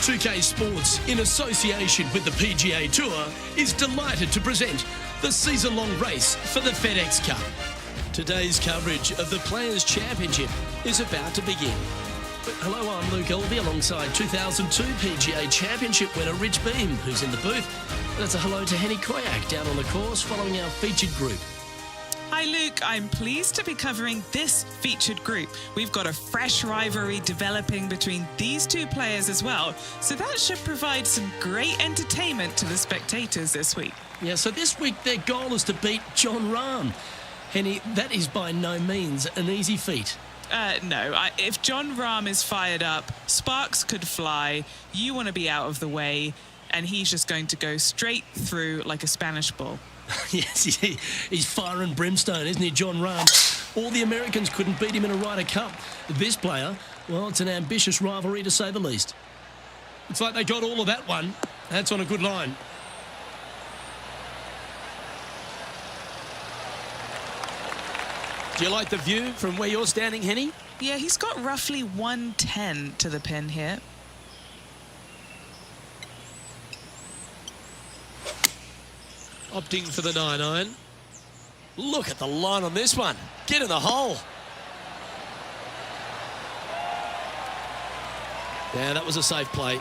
2K Sports, in association with the PGA Tour, is delighted to present the season-long race for the FedEx Cup. Today's coverage of the Players' Championship is about to begin. But hello, I'm Luke Elvey alongside 2002 PGA Championship winner Rich Beem, who's in the booth. That's a hello to Henny Koyak down on the course following our featured group. Hi Luke, I'm pleased to be covering this featured group. We've got a fresh rivalry developing between these two players as well, so that should provide some great entertainment to the spectators this week. Yeah, so this week their goal is to beat Jon Rahm. Henny, that is by no means an easy feat. No, if Jon Rahm is fired up, sparks could fly, you want to be out of the way, and he's just going to go straight through like a Spanish ball. Yes, he's fire and brimstone, isn't he, Jon Rahm? All the Americans couldn't beat him in a Ryder Cup. This player, well, it's an ambitious rivalry to say the least. It's like they got all of that one. That's on a good line. Do you like the view from where you're standing, Henny? Yeah, he's got roughly 110 to the pin here. Opting for the 9-iron. Look at the line on this one. Get in the hole. Yeah, that was a safe play.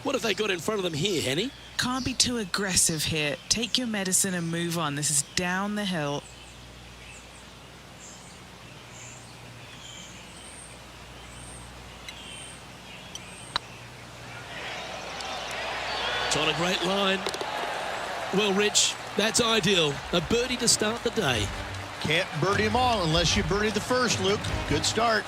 What have they got in front of them here, Henny? Can't be too aggressive here. Take your medicine and move on. This is down the hill. It's on a great line. Well, Rich, that's ideal. A birdie to start the day. Can't birdie them all unless you birdie the first, Luke. Good start.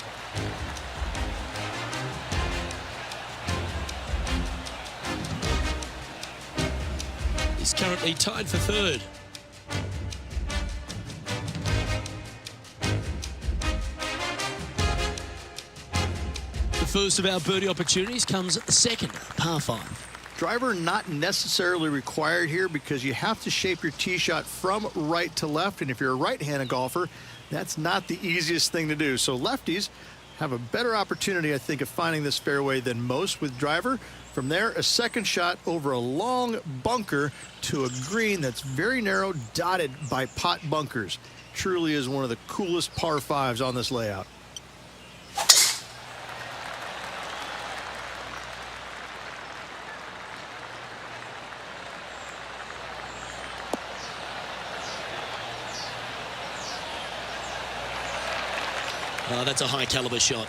He's currently tied for third. The first of our birdie opportunities comes second, par 5. Driver not necessarily required here because you have to shape your tee shot from right to left, and if you're a right-handed golfer, that's not the easiest thing to do. So lefties have a better opportunity, I think, of finding this fairway than most with driver. From there, a second shot over a long bunker to a green that's very narrow, dotted by pot bunkers. Truly is one of the coolest par 5s on this layout. Oh, that's a high caliber shot.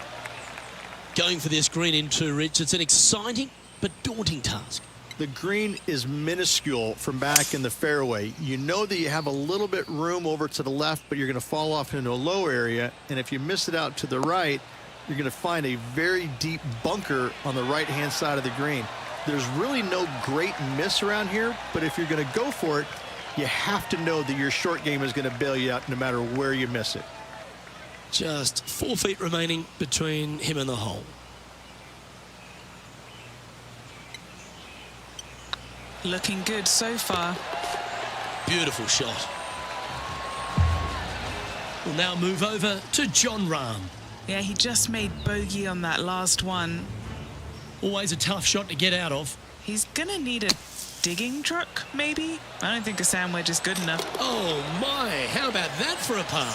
Going for this green in two, Rich. It's an exciting but daunting task. The green is minuscule from back in the fairway. You know that you have a little bit room over to the left, but you're going to fall off into a low area. And if you miss it out to the right, you're going to find a very deep bunker on the right-hand side of the green. There's really no great miss around here, but if you're going to go for it, you have to know that your short game is going to bail you out no matter where you miss it. Just 4 feet remaining between him and the hole. Looking good so far. Beautiful shot. We'll now move over to Jon Rahm. Yeah, he just made bogey on that last one. Always a tough shot to get out of. He's gonna need a digging truck, maybe? I don't think a sand wedge is good enough. Oh my, how about that for a par?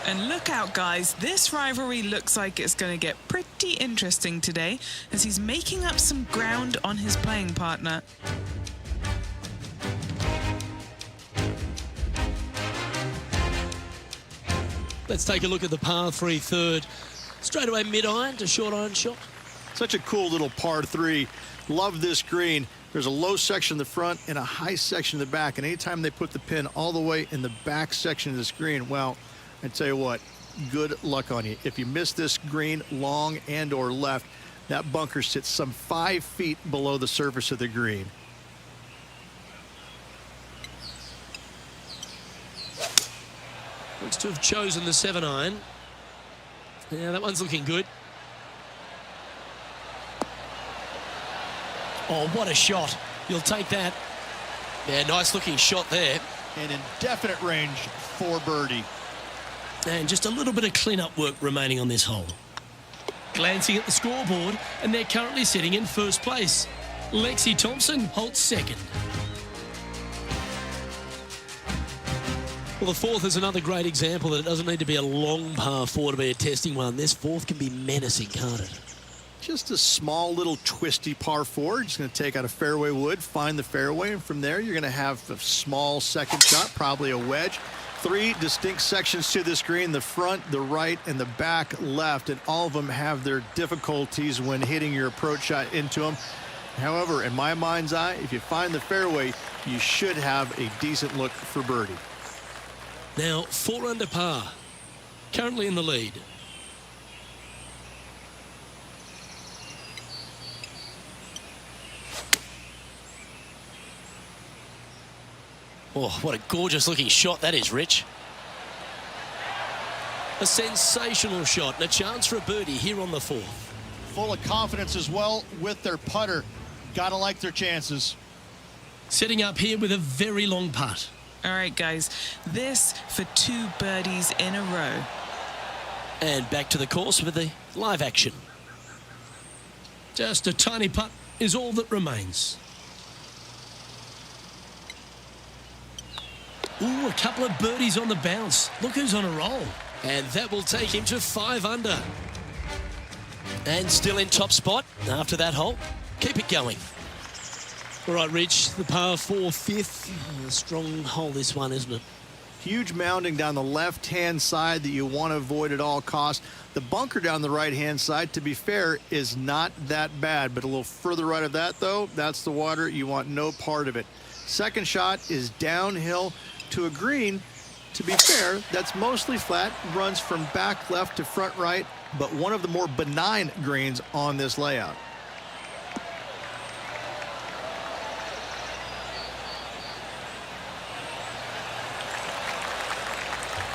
And look out, guys. This rivalry looks like it's going to get pretty interesting today as he's making up some ground on his playing partner. Let's take a look at the par 3 third. Straight away mid-iron to short iron shot. Such a cool little par 3. Love this green. There's a low section in the front and a high section in the back. And anytime they put the pin all the way in the back section of this green, well, I tell you what, good luck on you. If you miss this green long and or left, that bunker sits some 5 feet below the surface of the green. Looks to have chosen the 7-iron. Yeah, that one's looking good. Oh, what a shot. You'll take that. Yeah, nice looking shot there. An indefinite range for birdie. And just a little bit of clean-up work remaining on this hole. Glancing at the scoreboard, and they're currently sitting in first place. Lexi Thompson holds second. Well, the fourth is another great example that it doesn't need to be a long par four to be a testing one. This fourth can be menacing, can't it? Just a small little twisty par four. Just going to take out a fairway wood, find the fairway, and from there you're going to have a small second shot, probably a wedge. 3 distinct sections to this green: the front, the right, and the back left, and all of them have their difficulties when hitting your approach shot into them. However, in my mind's eye, if you find the fairway, you should have a decent look for birdie. Now 4 under par, currently in the lead. Oh, what a gorgeous looking shot that is, Rich. A sensational shot and a chance for a birdie here on the fourth. Full of confidence as well with their putter. Gotta like their chances. Setting up here with a very long putt. All right, guys, this for 2 birdies in a row. And back to the course with the live action. Just a tiny putt is all that remains. Ooh, a couple of birdies on the bounce. Look who's on a roll. And that will take him to 5 under. And still in top spot after that hole. Keep it going. All right, Rich, the par 4 fifth. A strong hole, this one, isn't it? Huge mounding down the left-hand side that you want to avoid at all costs. The bunker down the right-hand side, to be fair, is not that bad. But a little further right of that, though, that's the water. You want no part of it. Second shot is downhill to a green. To be fair, that's mostly flat, runs from back left to front right, but one of the more benign greens on this layout.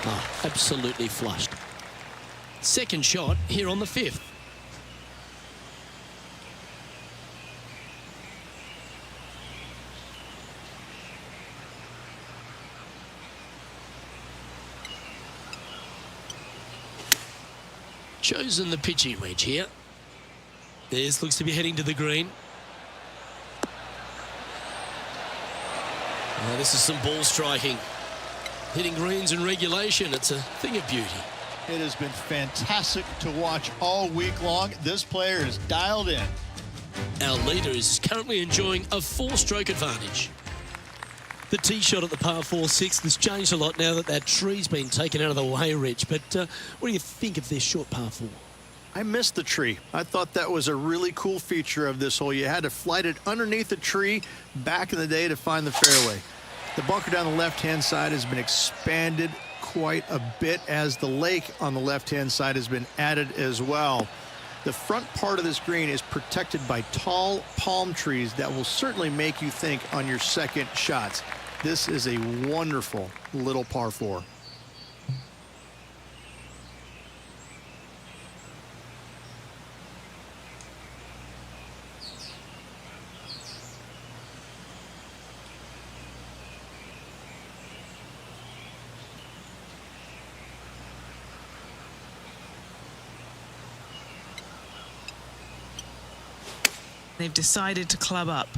Oh, absolutely flushed. Second shot here on the fifth. Chosen the pitching wedge here. This looks to be heading to the green. Oh, this is some ball striking. Hitting greens in regulation, it's a thing of beauty. It has been fantastic to watch all week long. This player is dialed in. Our leader is currently enjoying a 4-stroke advantage. The tee shot at the par 4 sixth has changed a lot now that that tree's been taken out of the way, Rich. But what do you think of this short par 4? I missed the tree. I thought that was a really cool feature of this hole. You had to flight it underneath the tree back in the day to find the fairway. The bunker down the left-hand side has been expanded quite a bit as the lake on the left-hand side has been added as well. The front part of this green is protected by tall palm trees that will certainly make you think on your second shots. This is a wonderful little par 4. They've decided to club up.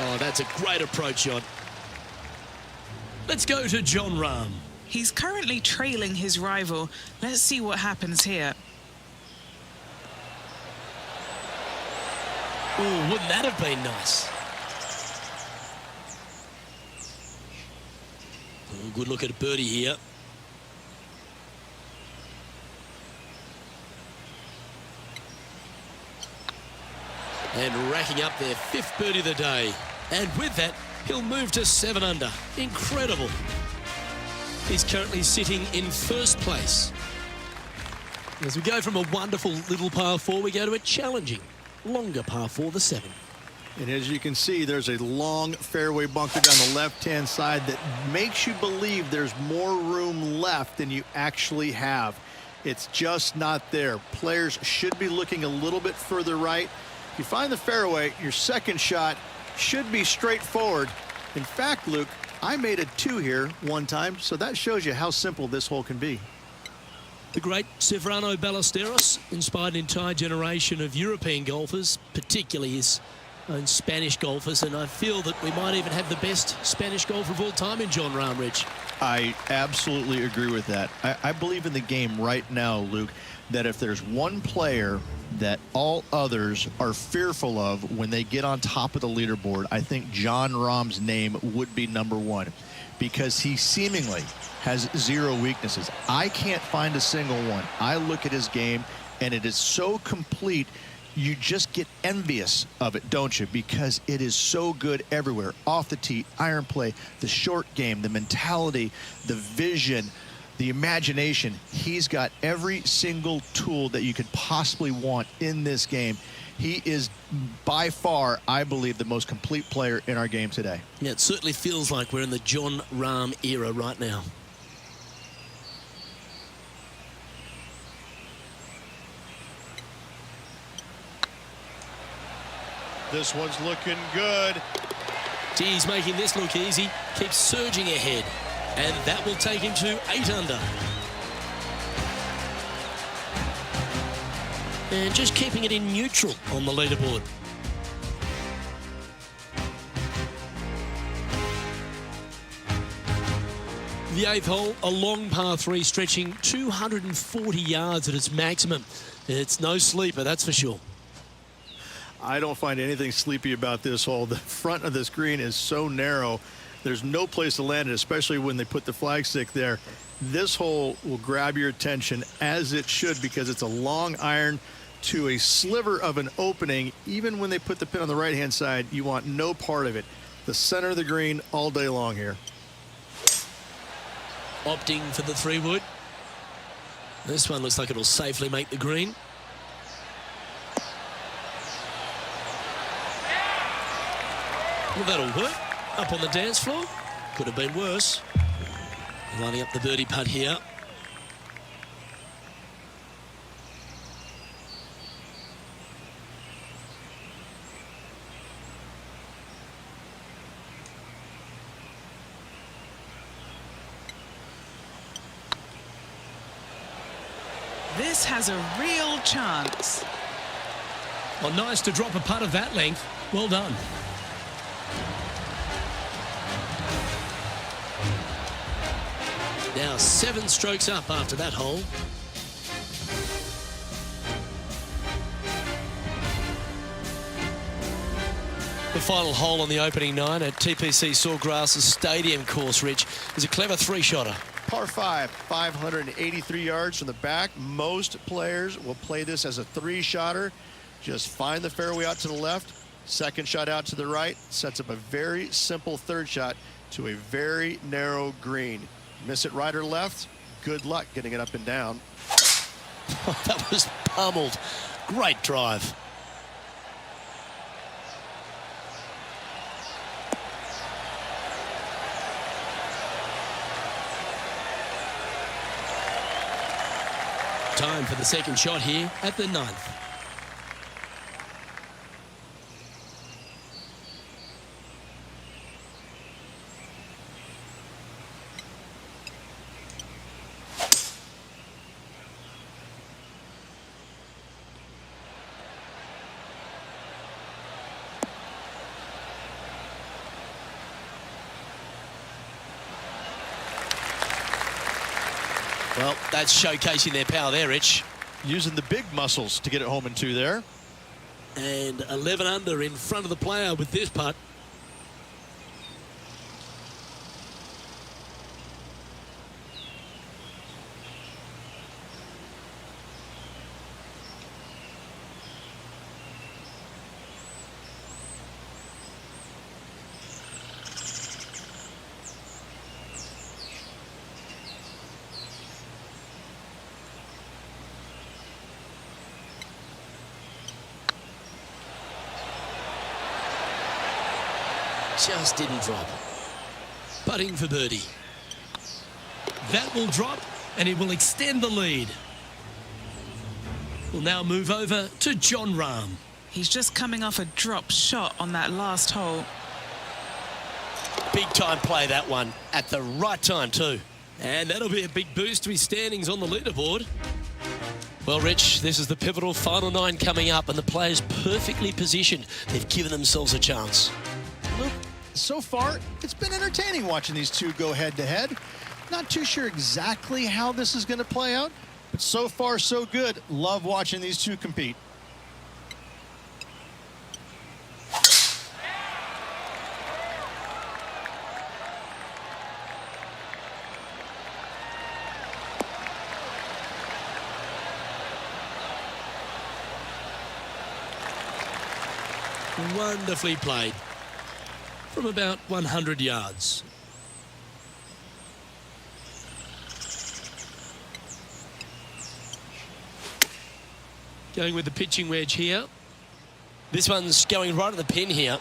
Oh, that's a great approach shot. Let's go to Jon Rahm. He's currently trailing his rival. Let's see what happens here. Oh, wouldn't that have been nice? Oh, good look at a birdie here. And racking up their 5th birdie of the day. And with that, he'll move to 7 under. Incredible. He's currently sitting in first place. As we go from a wonderful little par 4, we go to a challenging, longer par 4, the 7. And as you can see, there's a long fairway bunker down the left-hand side that makes you believe there's more room left than you actually have. It's just not there. Players should be looking a little bit further right. If you find the fairway, your second shot should be straightforward. In fact, Luke, I made a 2 here one time, so that shows you how simple this hole can be. The great Severano Ballesteros inspired an entire generation of European golfers, particularly his own Spanish golfers, and I feel that we might even have the best Spanish golfer of all time in Jon Rahm, Rich. I absolutely agree with that. I believe in the game right now, Luke, that if there's one player that all others are fearful of when they get on top of the leaderboard, I think Jon Rahm's name would be #1, because he seemingly has 0 weaknesses. I can't find a single one. I look at his game, and it is so complete, you just get envious of it, don't you? Because it is so good everywhere. Off the tee, iron play, the short game, the mentality, the vision, the imagination. He's got every single tool that you could possibly want in this game. He is by far, I believe, the most complete player in our game today. Yeah, it certainly feels like we're in the Jon Rahm era right now. This one's looking good. He's making this look easy, keeps surging ahead, and that will take him to 8 under. And just keeping it in neutral on the leaderboard. The 8th hole, a long par 3 stretching 240 yards at its maximum. It's no sleeper, that's for sure. I don't find anything sleepy about this hole. The front of this green is so narrow. There's no place to land it, especially when they put the flagstick there. This hole will grab your attention, as it should, because it's a long iron to a sliver of an opening. Even when they put the pin on the right-hand side, you want no part of it. The center of the green all day long here. Opting for the 3-wood. This one looks like it'll safely make the green. Well, that'll work. Up on the dance floor. Could have been worse. Lining up the birdie putt here. This has a real chance. Well, nice to drop a putt of that length. Well done. Now 7 strokes up after that hole. The final hole on the opening 9 at TPC Sawgrass Stadium course, Rich, is a clever 3-shotter. Par 5, 583 yards from the back. Most players will play this as a 3-shotter. Just find the fairway out to the left, second shot out to the right, sets up a very simple 3rd shot to a very narrow green. Miss it right or left, good luck getting it up and down. That was pummeled. Great drive. Time for the second shot here at the 9th. Well, that's showcasing their power there, Rich. Using the big muscles to get it home in 2 there. And 11 under in front of the player with this putt. Just didn't drop. Putting for birdie. That will drop, and it will extend the lead. We'll now move over to Jon Rahm. He's just coming off a drop shot on that last hole. Big time play, that one, at the right time too. And that'll be a big boost to his standings on the leaderboard. Well, Rich, this is the pivotal final 9 coming up, and the players perfectly positioned. They've given themselves a chance. Luke, so far, it's been entertaining watching these two go head-to-head. Not too sure exactly how this is going to play out, but so far, so good. Love watching these two compete. Wonderfully played from about 100 yards. Going with the pitching wedge here. This one's going right at the pin here.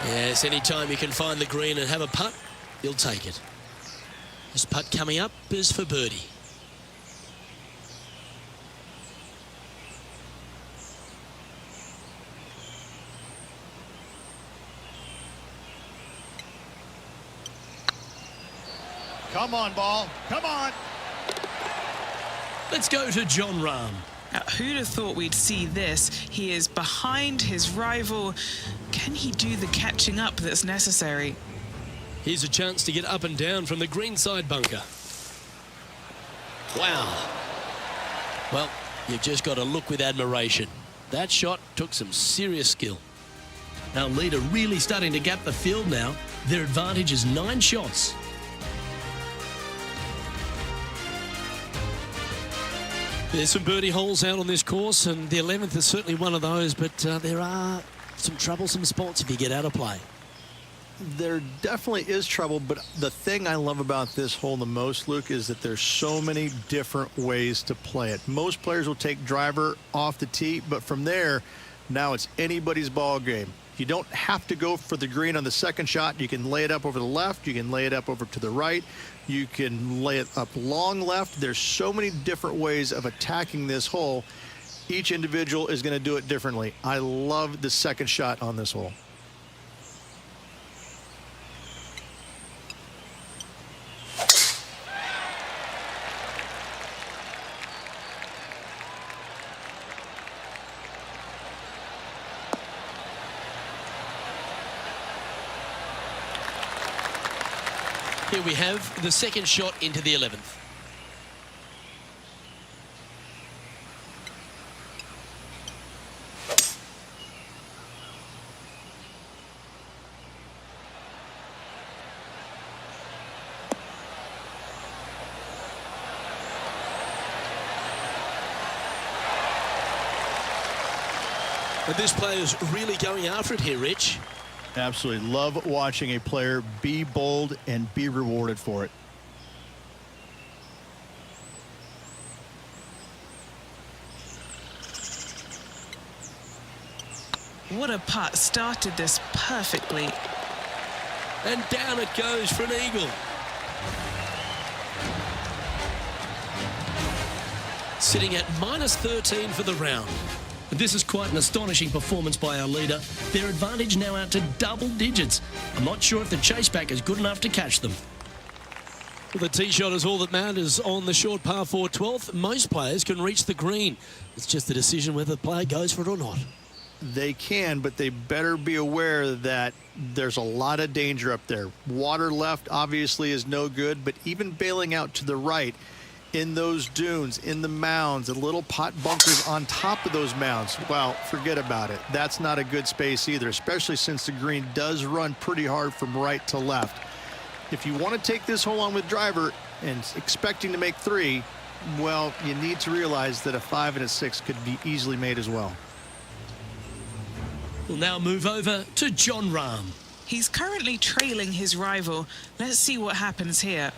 Yes, anytime you can find the green and have a putt, you'll take it. This putt coming up is for birdie. Come on, ball. Come on. Let's go to Jon Rahm. Now, who'd have thought we'd see this? He is behind his rival. Can he do the catching up that's necessary? Here's a chance to get up and down from the greenside bunker. Wow. Well, you've just got to look with admiration. That shot took some serious skill. Our leader really starting to gap the field now. Their advantage is 9 shots. There's some birdie holes out on this course, and the 11th is certainly one of those, but there are some troublesome spots if you get out of play. There definitely is trouble, but the thing I love about this hole the most, Luke, is that there's so many different ways to play it. Most players will take driver off the tee, but from there, now it's anybody's ball game. You don't have to go for the green on the second shot. You can lay it up over the left. You can lay it up over to the right. You can lay it up long left. There's so many different ways of attacking this hole. Each individual is going to do it differently. I love the second shot on this hole. Here we have the second shot into the 11th. And this player's really going after it here, Rich. Absolutely. Love watching a player be bold and be rewarded for it. What a putt. Started this perfectly. And down it goes for an eagle. Sitting at -13 for the round. This is quite an astonishing performance by our leader. Their advantage now out to double digits. I'm not sure if the chase back is good enough to catch them. Well, the tee shot is all that matters on the short par 4 12th. Most players can reach the green. It's just the decision whether the player goes for it or not. They can, but they better be aware that there's a lot of danger up there. Water left obviously is no good, but even bailing out to the right in those dunes, in the mounds, the little pot bunkers on top of those mounds, well, forget about it. That's not a good space either, especially since the green does run pretty hard from right to left. If you want to take this hole on with driver and expecting to make 3, well, you need to realize that a 5 and a 6 could be easily made as well. We'll now move over to Jon Rahm. He's currently trailing his rival. Let's see what happens here.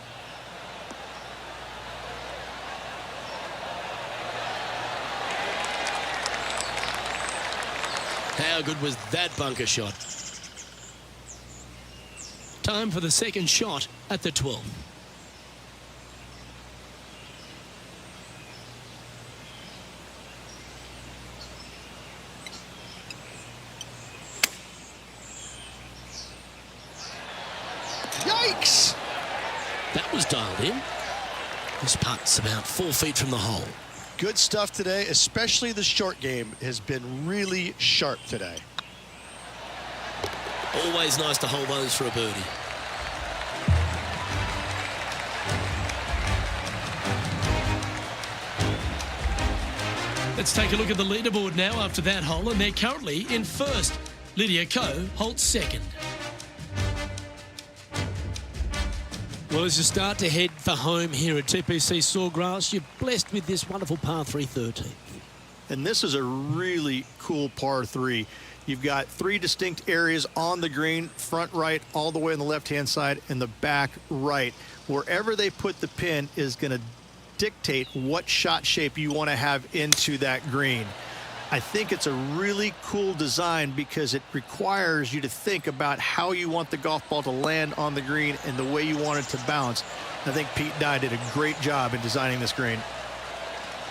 How good was that bunker shot? Time for the second shot at the 12th. was dialed in. This putt's about 4 feet from the hole. Good stuff today, especially the short game has been really sharp today. Always nice to hold those for a birdie. Let's take a look at the leaderboard now after that hole, and they're currently in first. Lydia Ko holds second. Well, as you start to head for home here at TPC Sawgrass, you're blessed with this wonderful par 3 13. And this is a really cool par 3. You've got 3 distinct areas on the green, front right, all the way on the left-hand side, and the back right. Wherever they put the pin is going to dictate what shot shape you want to have into that green. I think it's a really cool design because it requires you to think about how you want the golf ball to land on the green and the way you want it to bounce. I think Pete Dye did a great job in designing this green.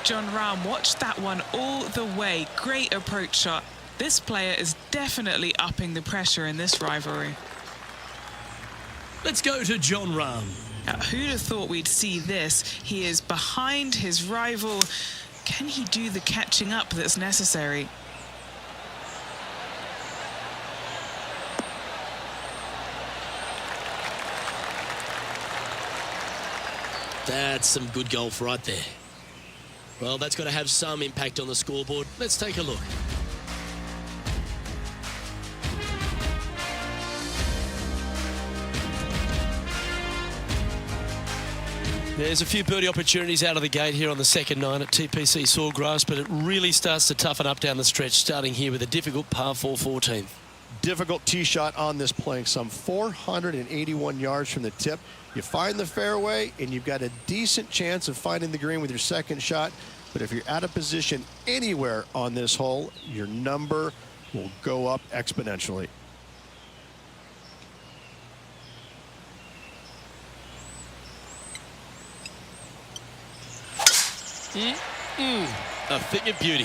Jon Rahm watched that one all the way. Great approach shot. This player is definitely upping the pressure in this rivalry. Let's go to Jon Rahm. Who'd have thought we'd see this? He is behind his rival. Can he do the catching up that's necessary? That's some good golf right there. Well, that's got to have some impact on the scoreboard. Let's take a look. There's a few birdie opportunities out of the gate here on the second nine at TPC Sawgrass, but it really starts to toughen up down the stretch, starting here with a difficult par 4 14. Difficult tee shot on this playing some 481 yards from the tip. You find the fairway and you've got a decent chance of finding the green with your second shot, but if you're out of position anywhere on this hole, your number will go up exponentially. A thing of beauty.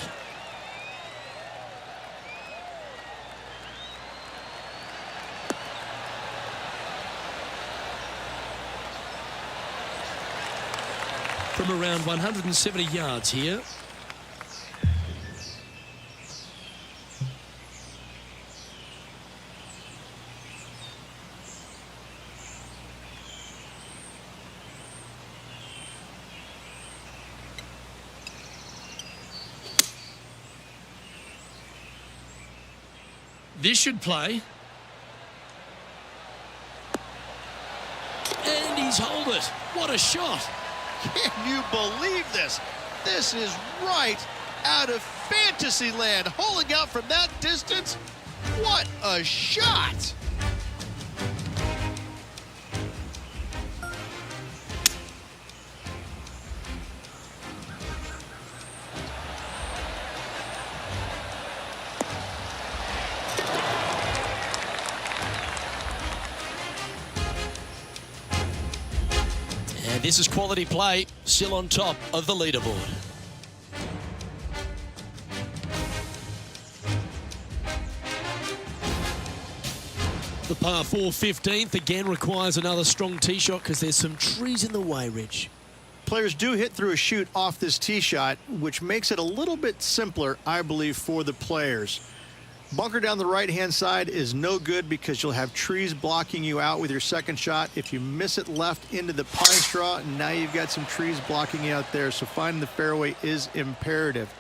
From around 170 yards here. This should play. And he's holed it. What a shot. Can you believe this? This is right out of fantasy land. Holding out from that distance. What a shot. And this is quality play, still on top of the leaderboard. The par 4 15th again requires another strong tee shot because there's some trees in the way, Rich. Players do hit through a chute off this tee shot, which makes it a little bit simpler, I believe, for the players. Bunker down the right-hand side is no good because you'll have trees blocking you out with your second shot. If you miss it left into the pine straw, now you've got some trees blocking you out there, so finding the fairway is imperative.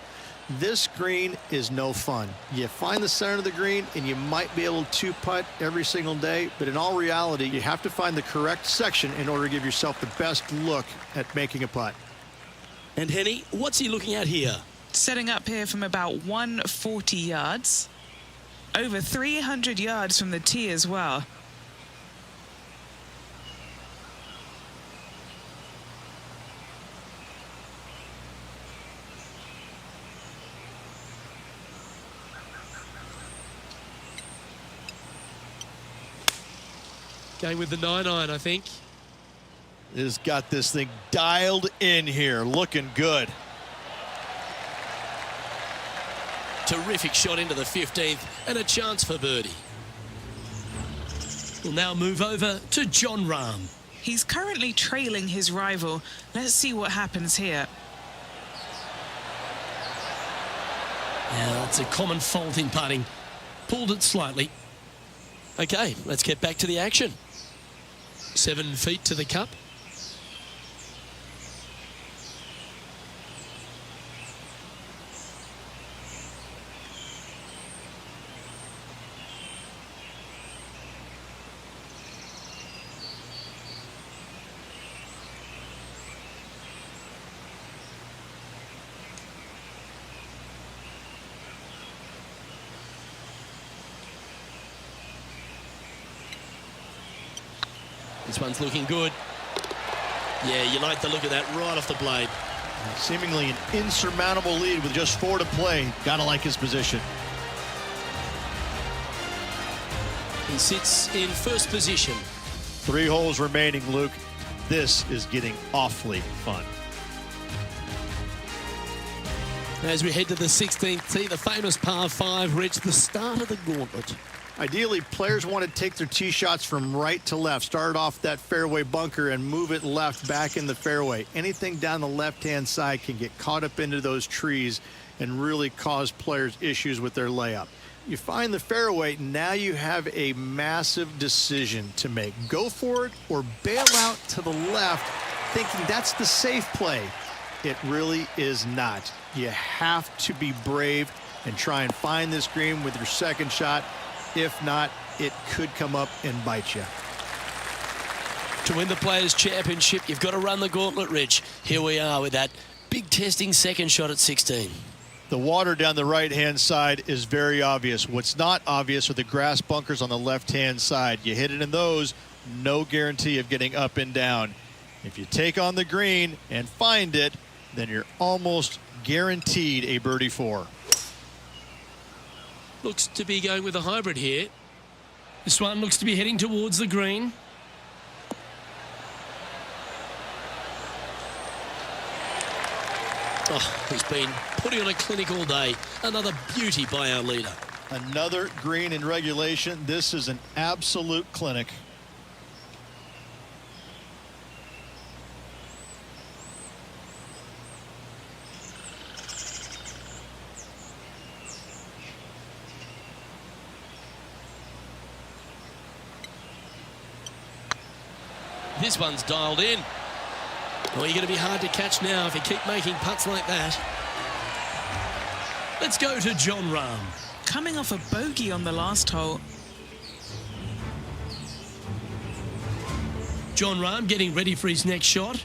This green is no fun. You find the center of the green and you might be able to putt every single day, but in all reality, you have to find the correct section in order to give yourself the best look at making a putt. And Henny, what's he looking at here? Setting up here from about 140 yards. Over 300 yards from the tee as well. Going with the 9-iron, I think. Has got this thing dialed in here, looking good. Terrific shot into the 15th and a chance for birdie. We'll now move over to Jon Rahm. He's currently trailing his rival. Let's see what happens here. Yeah, that's a common fault in putting. Pulled it slightly. Okay, let's get back to the action. 7 feet to the cup. This one's looking good. Yeah, you like the look of that right off the blade. Seemingly an insurmountable lead with just 4 to play. Gotta like his position. He sits in first position. 3 holes remaining, Luke. This is getting awfully fun. As we head to the 16th tee, the famous par 5 reached the start of the gauntlet. Ideally, players want to take their tee shots from right to left. Start off that fairway bunker and move it left back in the fairway. Anything down the left-hand side can get caught up into those trees and really cause players issues with their layup. You find the fairway, now you have a massive decision to make. Go for it or bail out to the left, thinking that's the safe play. It really is not. You have to be brave and try and find this green with your second shot. If not, it could come up and bite you. To win the Players' Championship, you've got to run the gauntlet, Rich. Here we are with that big testing second shot at 16. The water down the right-hand side is very obvious. What's not obvious are the grass bunkers on the left-hand side. You hit it in those, no guarantee of getting up and down. If you take on the green and find it, then you're almost guaranteed a birdie 4. Looks to be going with a hybrid here. This one looks to be heading towards the green. Oh, he's been putting on a clinic all day. Another beauty by our leader. Another green in regulation. This is an absolute clinic. This one's dialed in. Well, you're going to be hard to catch now if you keep making putts like that. Let's go to Jon Rahm. Coming off a bogey on the last hole. Jon Rahm getting ready for his next shot.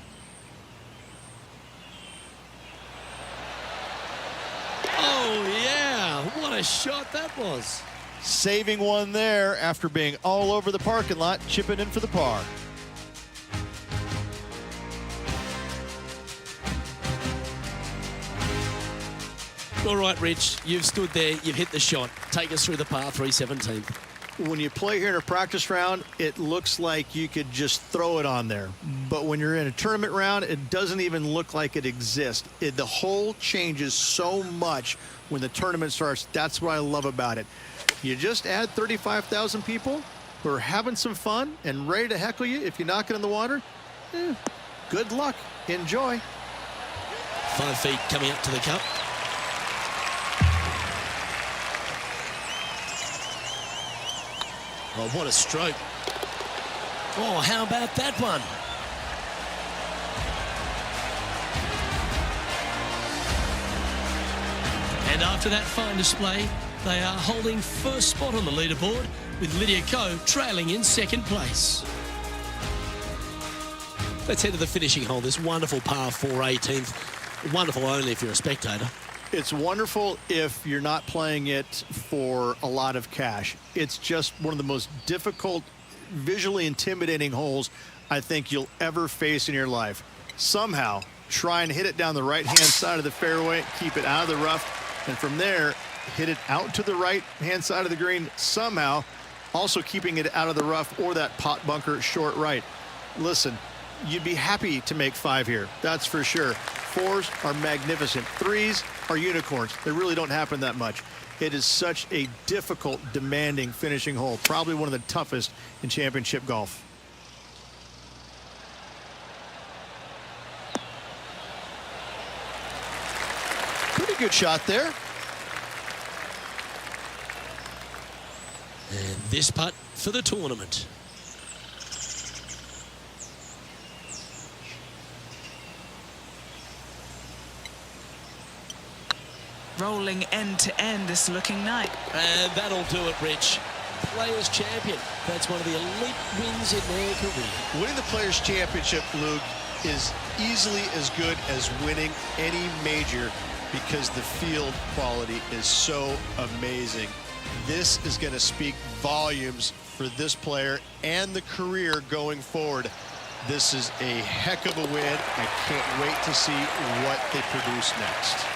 Oh, yeah. What a shot that was. Saving one there after being all over the parking lot, chipping in for the par. All right, Rich, you've stood there, you've hit the shot. Take us through the par 3 17th. When you play here in a practice round, it looks like you could just throw it on there. But when you're in a tournament round, it doesn't even look like it exists. The hole changes so much when the tournament starts. That's what I love about it. You just add 35,000 people who are having some fun and ready to heckle you if you knock it in the water. Good luck. Enjoy. 5 feet coming up to the cup. Oh, what a stroke. Oh, how about that one? And after that fine display, they are holding first spot on the leaderboard with Lydia Ko trailing in second place. Let's head to the finishing hole. This wonderful par 4 18th. Wonderful only if you're a spectator. It's wonderful if you're not playing it for a lot of cash. It's just one of the most difficult, visually intimidating holes I think you'll ever face in your life. Somehow, try and hit it down the right-hand side of the fairway, keep it out of the rough, and from there, hit it out to the right-hand side of the green somehow, also keeping it out of the rough or that pot bunker short right. Listen, you'd be happy to make 5 here, that's for sure. 4s are magnificent. 3s are unicorns. They really don't happen that much. It is such a difficult, demanding finishing hole. Probably one of the toughest in championship golf. Pretty good shot there. And this putt for the tournament. Rolling end to end, this looking night. And that'll do it, Rich. Players Champion. That's one of the elite wins in their career. Winning the Players' Championship, Luke, is easily as good as winning any major because the field quality is so amazing. This is going to speak volumes for this player and the career going forward. This is a heck of a win. I can't wait to see what they produce next.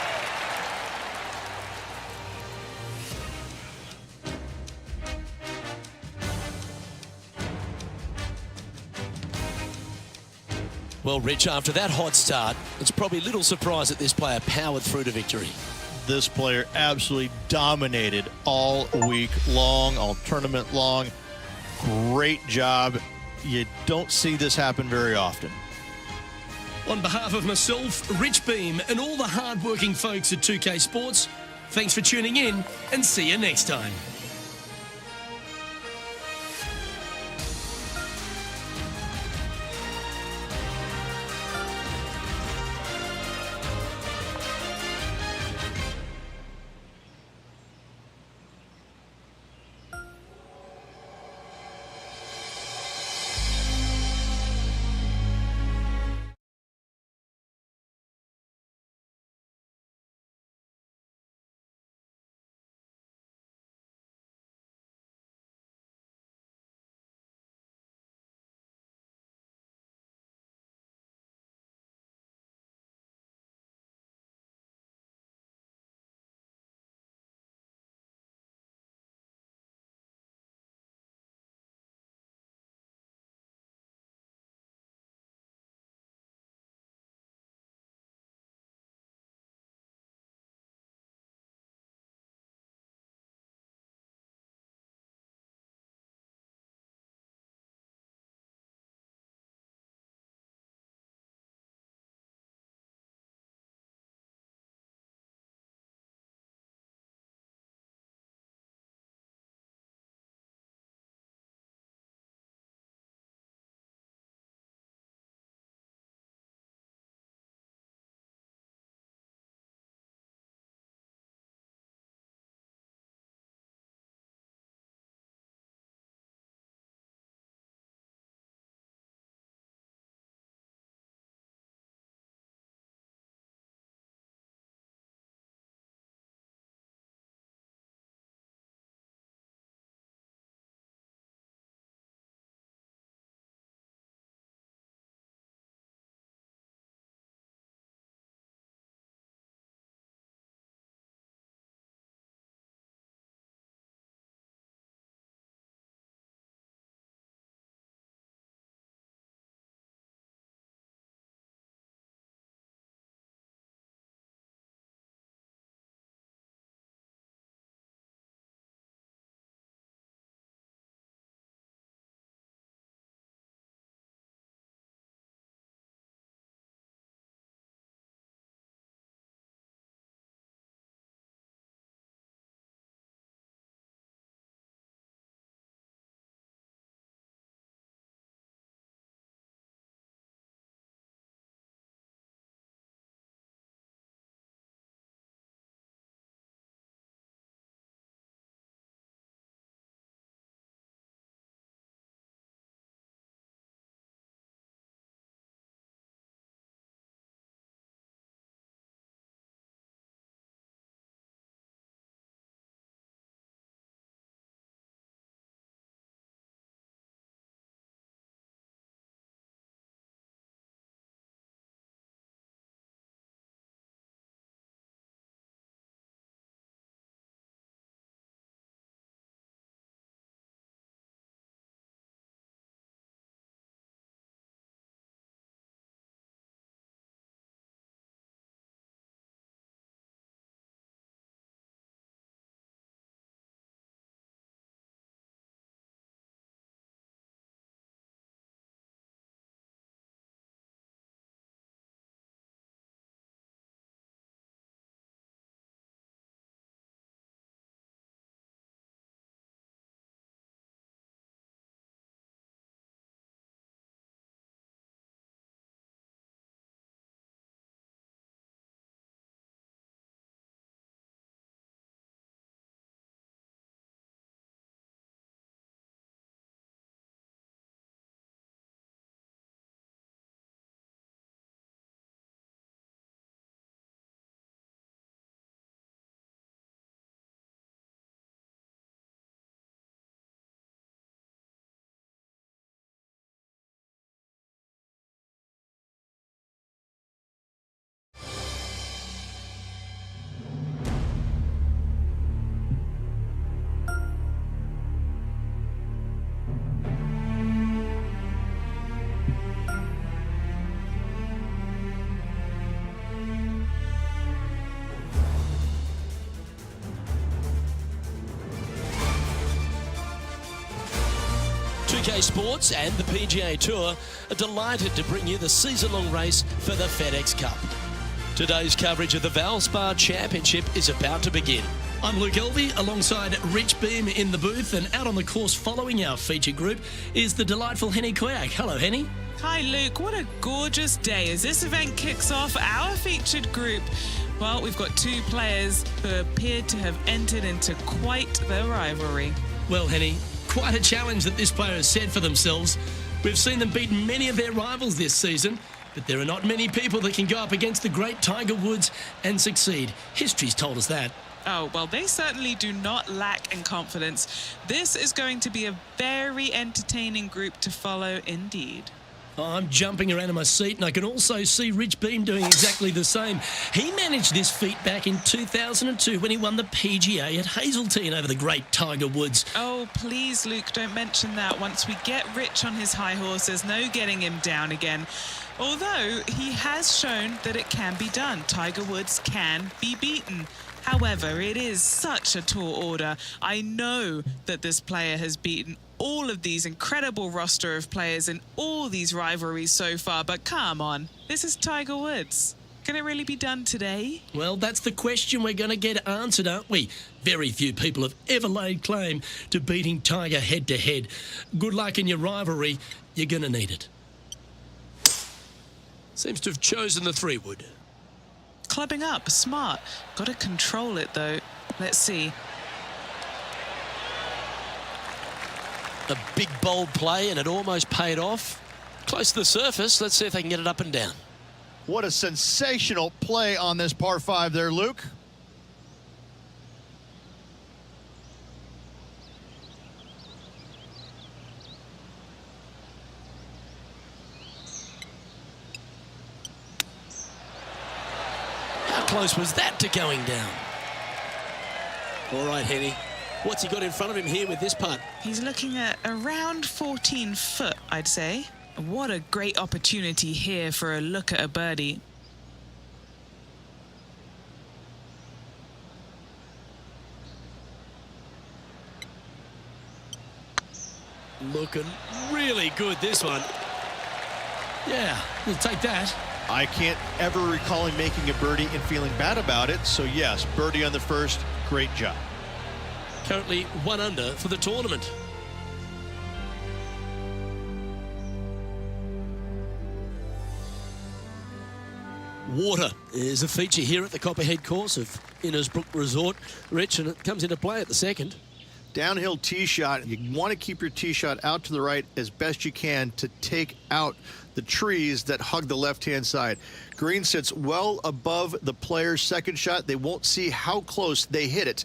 Well, Rich, after that hot start, it's probably little surprise that this player powered through to victory. This player absolutely dominated all week long, all tournament long. Great job. You don't see this happen very often. On behalf of myself, Rich Beam, and all the hard-working folks at 2K Sports, thanks for tuning in and see you next time. SK Sports and the PGA Tour are delighted to bring you the season-long race for the FedEx Cup. Today's coverage of the Valspar Championship is about to begin. I'm Luke Elvey alongside Rich Beam in the booth, and out on the course following our feature group is the delightful Henny Koyak. Hello, Henny. Hi Luke, what a gorgeous day as this event kicks off our featured group. Well, we've got two players who appear to have entered into quite the rivalry. Well, Henny, quite a challenge that this player has set for themselves. We've seen them beat many of their rivals this season, but there are not many people that can go up against the great Tiger Woods and succeed. History's told us that. Oh, well, they certainly do not lack in confidence. This is going to be a very entertaining group to follow indeed. I'm jumping around in my seat, and I can also see Rich Beam doing exactly the same. He managed this feat back in 2002 when he won the PGA at Hazeltine over the great Tiger Woods. Oh, please, Luke, don't mention that. Once we get Rich on his high horse, there's no getting him down again. Although he has shown that it can be done. Tiger Woods can be beaten. However, it is such a tall order. I know that this player has beaten all of these incredible roster of players in all these rivalries so far, but come on, this is Tiger Woods. Can it really be done today? Well, that's the question we're going to get answered, aren't we? Very few people have ever laid claim to beating Tiger head-to-head. Good luck in your rivalry. You're going to need it. Seems to have chosen the 3-wood. Clubbing up, smart. Got to control it, though. Let's see. A big, bold play, and it almost paid off. Close to the surface. Let's see if they can get it up and down. What a sensational play on this par 5 there, Luke. How close was that to going down? All right, Henny. What's he got in front of him here with this putt? He's looking at around 14 foot, I'd say. What a great opportunity here for a look at a birdie. Looking really good, this one. Yeah, we'll take that. I can't ever recall him making a birdie and feeling bad about it. So, yes, birdie on the first. Great job. Currently 1 under for the tournament. Water is a feature here at the Copperhead course of Innisbrook Resort, Rich, and it comes into play at the second. Downhill tee shot. You want to keep your tee shot out to the right as best you can to take out the trees that hug the left-hand side. Green sits well above the player's second shot. They won't see how close they hit it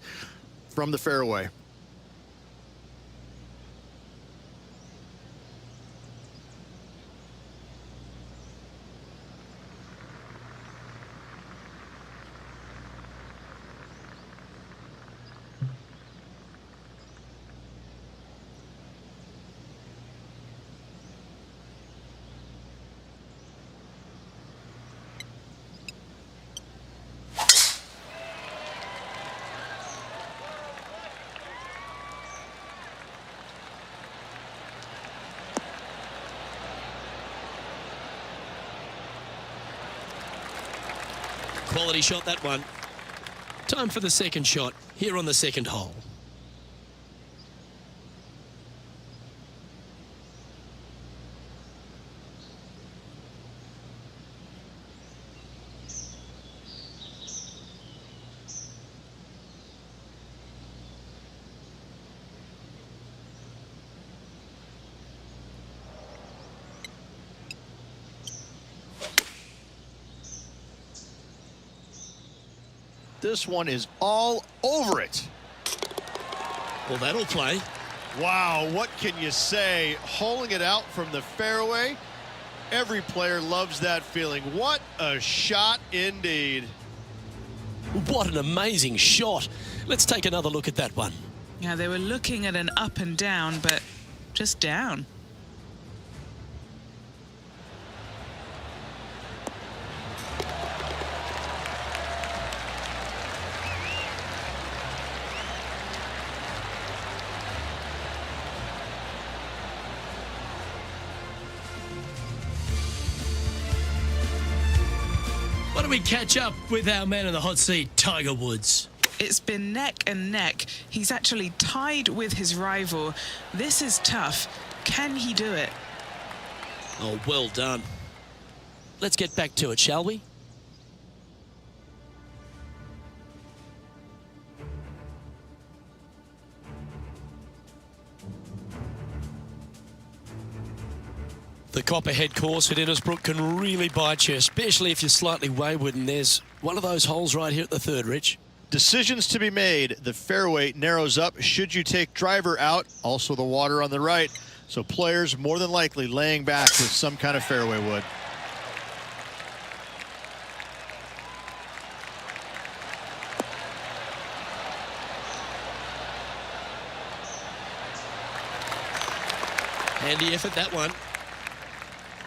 from the fairway. Quality shot, that one. Time for the second shot here on the second hole. This one is all over it. Well, that'll play. Wow, what can you say? Holing it out from the fairway. Every player loves that feeling. What a shot indeed. What an amazing shot. Let's take another look at that one. Yeah, they were looking at an up and down, but just down. Why don't we catch up with our man in the hot seat, Tiger Woods? It's been neck and neck. He's actually tied with his rival. This is tough. Can he do it? Oh, well done. Let's get back to it, shall we? The Copperhead course at Innisbrook can really bite you, especially if you're slightly wayward, and there's one of those holes right here at the third, Rich. Decisions to be made. The fairway narrows up. Should you take driver out? Also the water on the right. So players more than likely laying back with some kind of fairway wood. Handy effort, that one.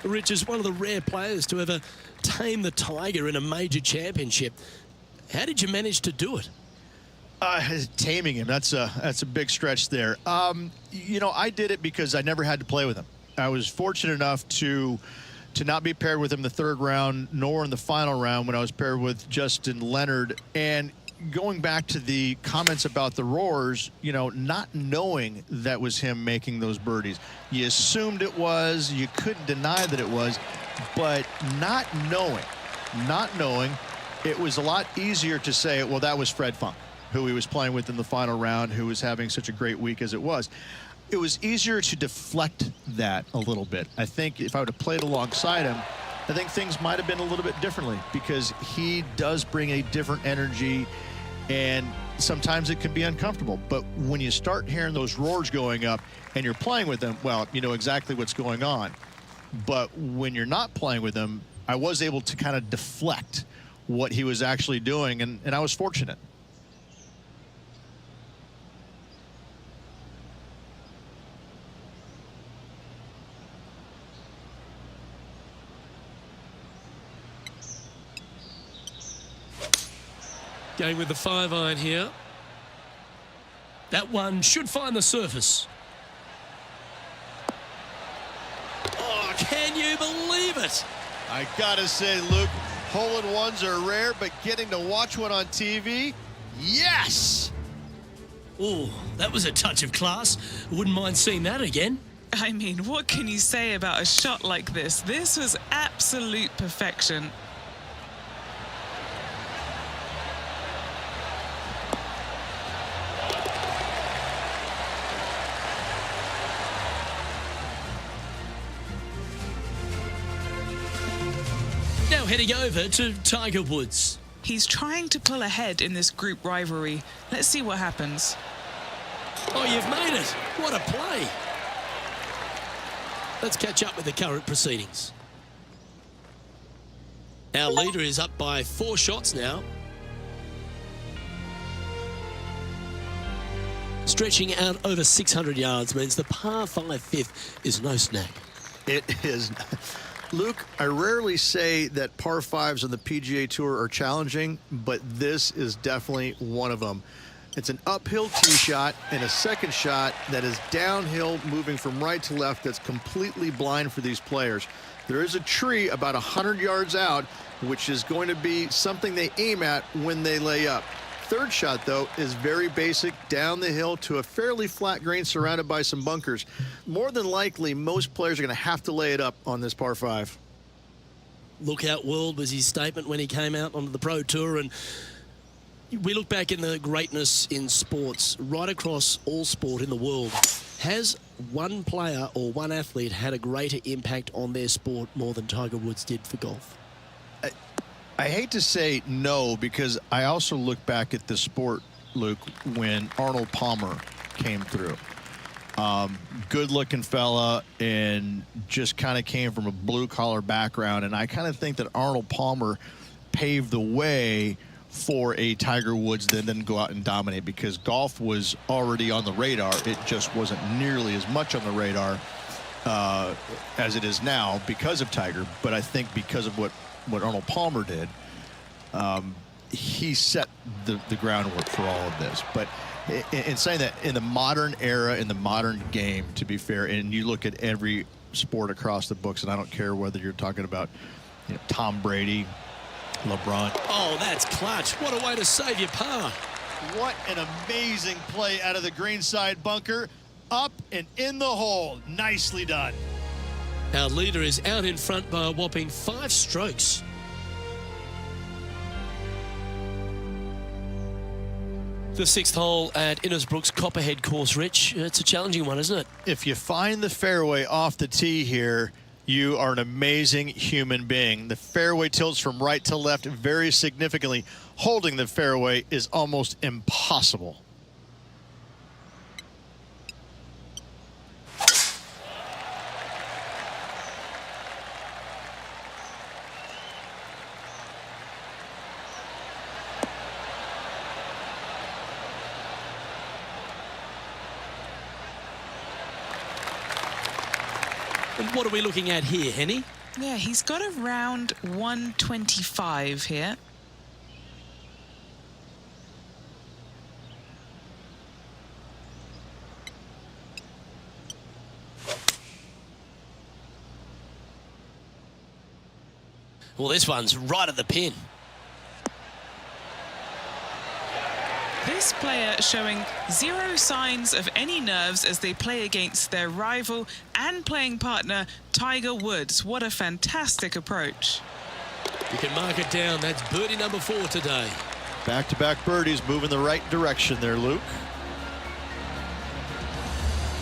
Rich is one of the rare players to ever tame the Tiger in a major championship. How did you manage to do it? Taming him, that's a big stretch there. You know, I did it because I never had to play with him. I was fortunate enough to not be paired with him in the third round, nor in the final round when I was paired with Justin Leonard. And going back to the comments about the roars, you know, not knowing that was him making those birdies. You assumed it was, you couldn't deny that it was, but not knowing, it was a lot easier to say, well, that was Fred Funk, who he was playing with in the final round, who was having such a great week as it was. It was easier to deflect that a little bit. I think if I would have played alongside him, I think things might have been a little bit differently, because he does bring a different energy, and sometimes it can be uncomfortable. But when you start hearing those roars going up and you're playing with them, well, you know exactly what's going on. But when you're not playing with him, I was able to kind of deflect what he was actually doing, and I was fortunate. Going with the 5-iron here. That one should find the surface. Oh, can you believe it? I gotta say, Luke, hole-in-ones are rare, but getting to watch one on TV, yes! Oh, that was a touch of class. Wouldn't mind seeing that again. I mean, what can you say about a shot like this? This was absolute perfection. Now heading over to Tiger Woods. He's trying to pull ahead in this group rivalry. Let's see what happens. Oh, you've made it. What a play. Let's catch up with the current proceedings. Our leader is up by 4 shots now. Stretching out over 600 yards means the par 5 fifth is no snag. It is. Luke, I rarely say that par 5s on the PGA Tour are challenging, but this is definitely one of them. It's an uphill tee shot and a second shot that is downhill, moving from right to left, that's completely blind for these players. There is a tree about 100 yards out, which is going to be something they aim at when they lay up. Third shot, though, is very basic, down the hill to a fairly flat green surrounded by some bunkers. More than likely, most players are going to have to lay it up on this par 5. Lookout world was his statement when he came out onto the Pro Tour, and we look back in the greatness in sports, right across all sport in the world. Has one player or one athlete had a greater impact on their sport more than Tiger Woods did for golf? I hate to say no, because I also look back at the sport, Luke, when Arnold Palmer came through. Good-looking fella, and just kind of came from a blue-collar background. And I kind of think that Arnold Palmer paved the way for a Tiger Woods that then go out and dominate, because golf was already on the radar. It just wasn't nearly as much on the radar as it is now because of Tiger. But I think because of what Arnold Palmer did, he set the groundwork for all of this. But in saying that, in the modern era, in the modern game, to be fair, and you look at every sport across the books, and I don't care whether you're talking about, you know, Tom Brady, LeBron. Oh, that's clutch. What a way to save your par. What an amazing play out of the greenside bunker. Up and in the hole. Nicely done. Our leader is out in front by a whopping 5 strokes. The 6th hole at Innisbrook's Copperhead course, Rich. It's a challenging one, isn't it? If you find the fairway off the tee here, you are an amazing human being. The fairway tilts from right to left very significantly. Holding the fairway is almost impossible. And what are we looking at here, Henny? Yeah, he's got around 125 here. Well, this one's right at the pin. This player showing zero signs of any nerves as they play against their rival and playing partner, Tiger Woods. What a fantastic approach. You can mark it down. That's birdie number 4 today. Back-to-back birdies moving the right direction there, Luke.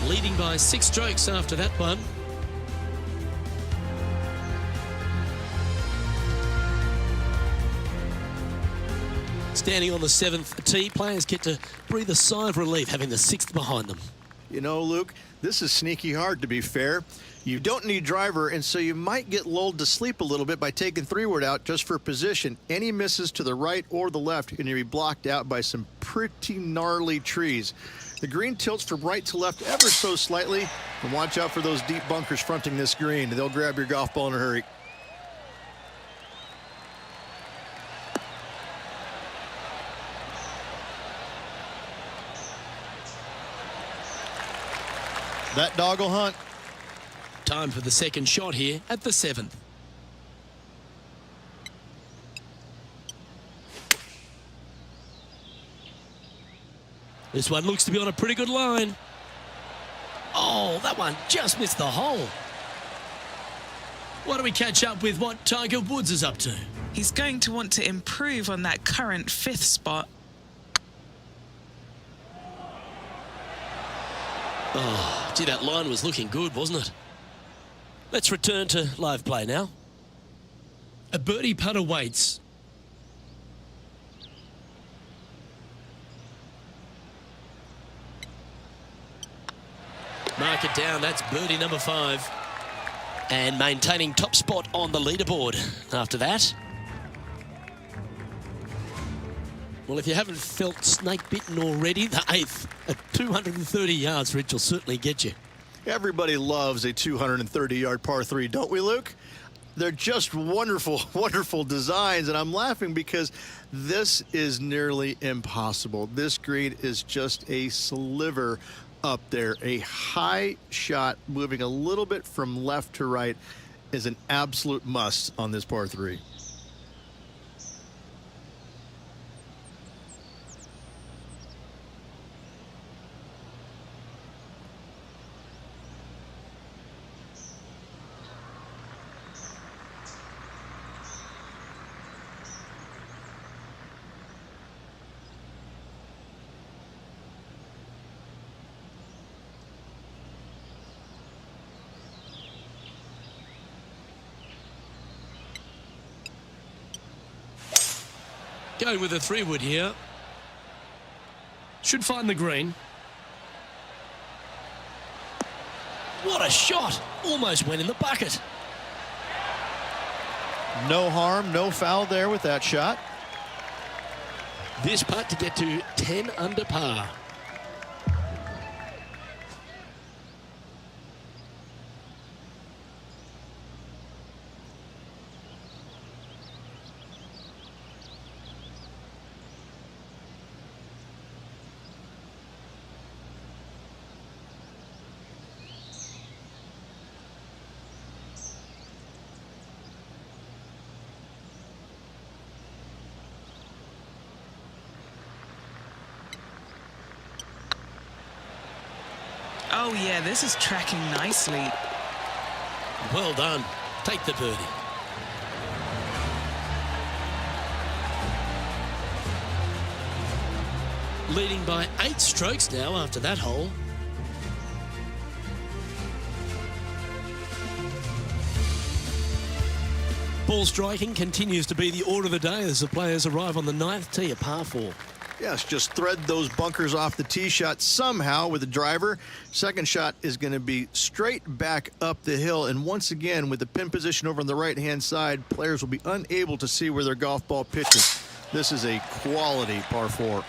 Leading by 6 strokes after that one. Standing on the 7th tee, players get to breathe a sigh of relief having the 6th behind them. You know, Luke, this is sneaky hard, to be fair. You don't need driver, and so you might get lulled to sleep a little bit by taking 3-wood out just for position. Any misses to the right or the left, you're going to be blocked out by some pretty gnarly trees. The green tilts from right to left ever so slightly, and watch out for those deep bunkers fronting this green. They'll grab your golf ball in a hurry. That dog will hunt. Time for the second shot here at the 7th. This one looks to be on a pretty good line. Oh, that one just missed the hole. Why don't we catch up with what Tiger Woods is up to? He's going to want to improve on that current 5th spot. Oh, gee, that line was looking good, wasn't it? Let's return to live play now. A birdie putt awaits. Mark it down. That's birdie number 5. And maintaining top spot on the leaderboard after that. Well, if you haven't felt snake bitten already, the 8th at 230 yards, Rich, will certainly get you. Everybody loves a 230-yard par 3, don't we, Luke? They're just wonderful, wonderful designs, and I'm laughing because this is nearly impossible. This green is just a sliver up there. A high shot moving a little bit from left to right is an absolute must on this par 3. Going with a 3-wood here. Should find the green. What a shot! Almost went in the bucket. No harm, no foul there with that shot. This putt to get to 10 under par. Oh, yeah, this is tracking nicely. Well done. Take the birdie. Leading by 8 strokes now after that hole. Ball striking continues to be the order of the day as the players arrive on the 9th tee, a par 4. Yes, just thread those bunkers off the tee shot somehow with the driver. Second shot is going to be straight back up the hill. And once again, with the pin position over on the right-hand side, players will be unable to see where their golf ball pitches. This is a quality par 4.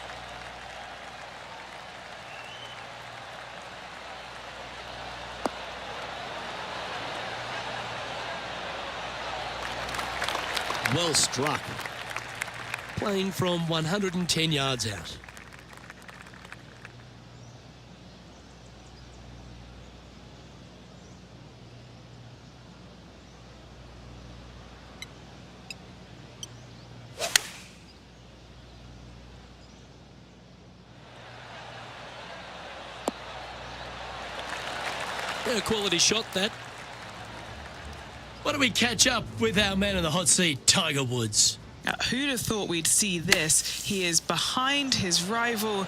Well struck. Playing from 110 yards out. A quality shot, that. Why don't we catch up with our man in the hot seat, Tiger Woods? Who'd have thought we'd see this? He is behind his rival.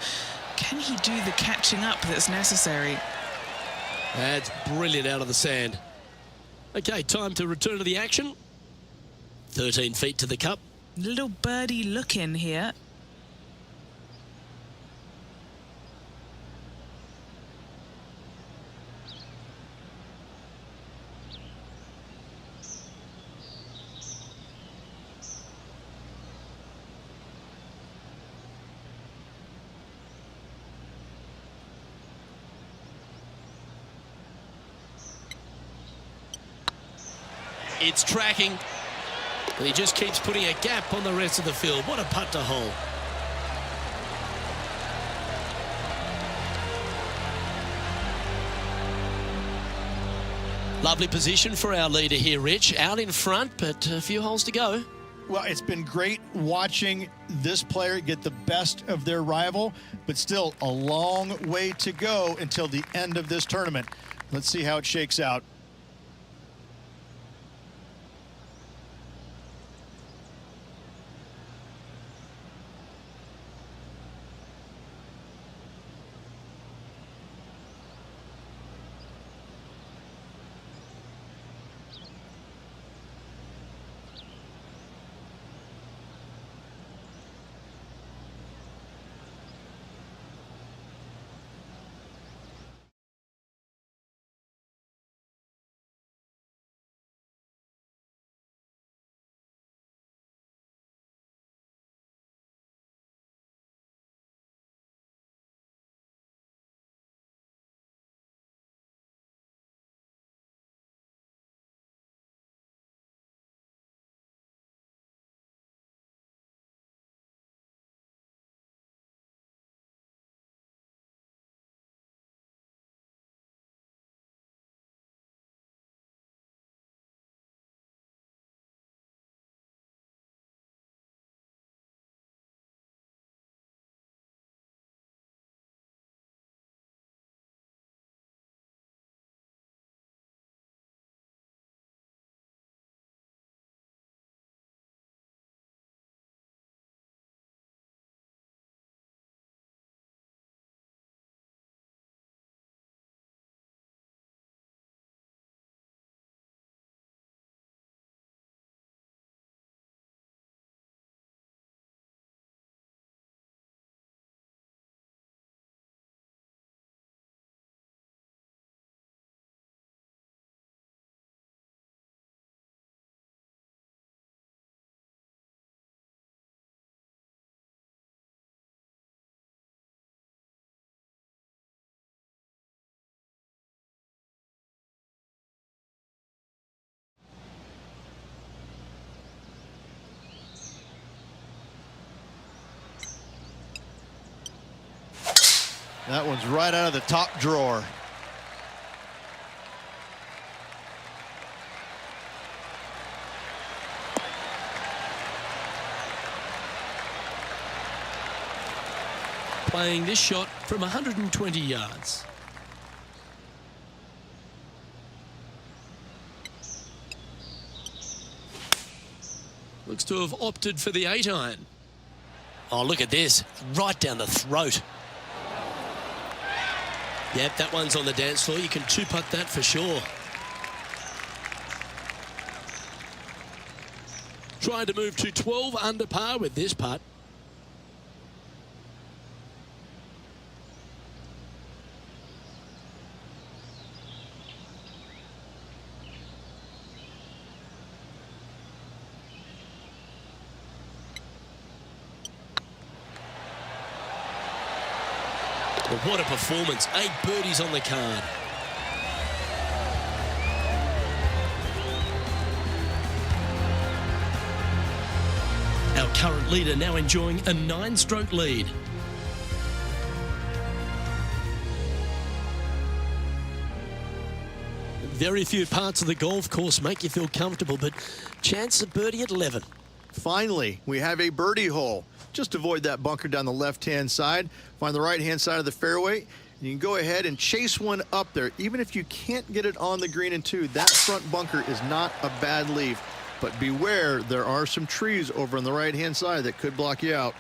Can he do the catching up that's necessary? That's brilliant out of the sand. Okay, time to return to the action. 13 feet to the cup. Little birdie look in here. It's tracking. And he just keeps putting a gap on the rest of the field. What a putt to hole. Lovely position for our leader here, Rich. Out in front, but a few holes to go. Well, it's been great watching this player get the best of their rival, but still a long way to go until the end of this tournament. Let's see how it shakes out. That one's right out of the top drawer. Playing this shot from 120 yards. Looks to have opted for the 8-iron. Oh, look at this. Right down the throat. Yep, that one's on the dance floor. You can two-putt that for sure. Trying to move to 12 under par with this putt. Well, what a performance. 8 birdies on the card. Our current leader now enjoying a 9-stroke lead. Very few parts of the golf course make you feel comfortable, but chance of birdie at 11. Finally, we have a birdie hole. Just avoid that bunker down the left-hand side. Find the right-hand side of the fairway. And you can go ahead and chase one up there. Even if you can't get it on the green in 2, that front bunker is not a bad leave. But beware, there are some trees over on the right-hand side that could block you out.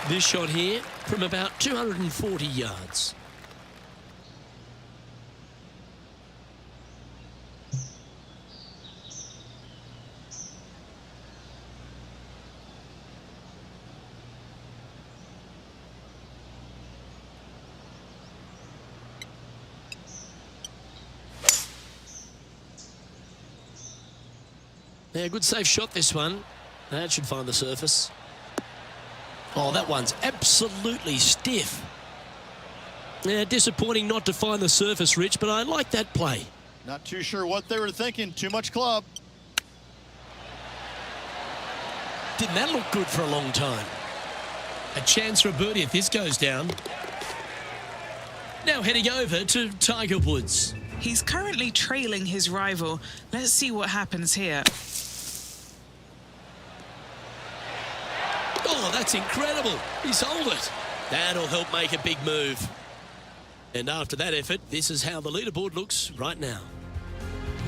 This shot here from about 240 yards. Yeah, good safe shot this one. That should find the surface. Oh, that one's absolutely stiff. Yeah, disappointing not to find the surface, Rich, but I like that play. Not too sure what they were thinking. Too much club. Didn't that look good for a long time? A chance for a birdie if this goes down. Now heading over to Tiger Woods. He's currently trailing his rival. Let's see what happens here. Oh, that's incredible. He sold it. That'll help make a big move. And after that effort, this is how the leaderboard looks right now.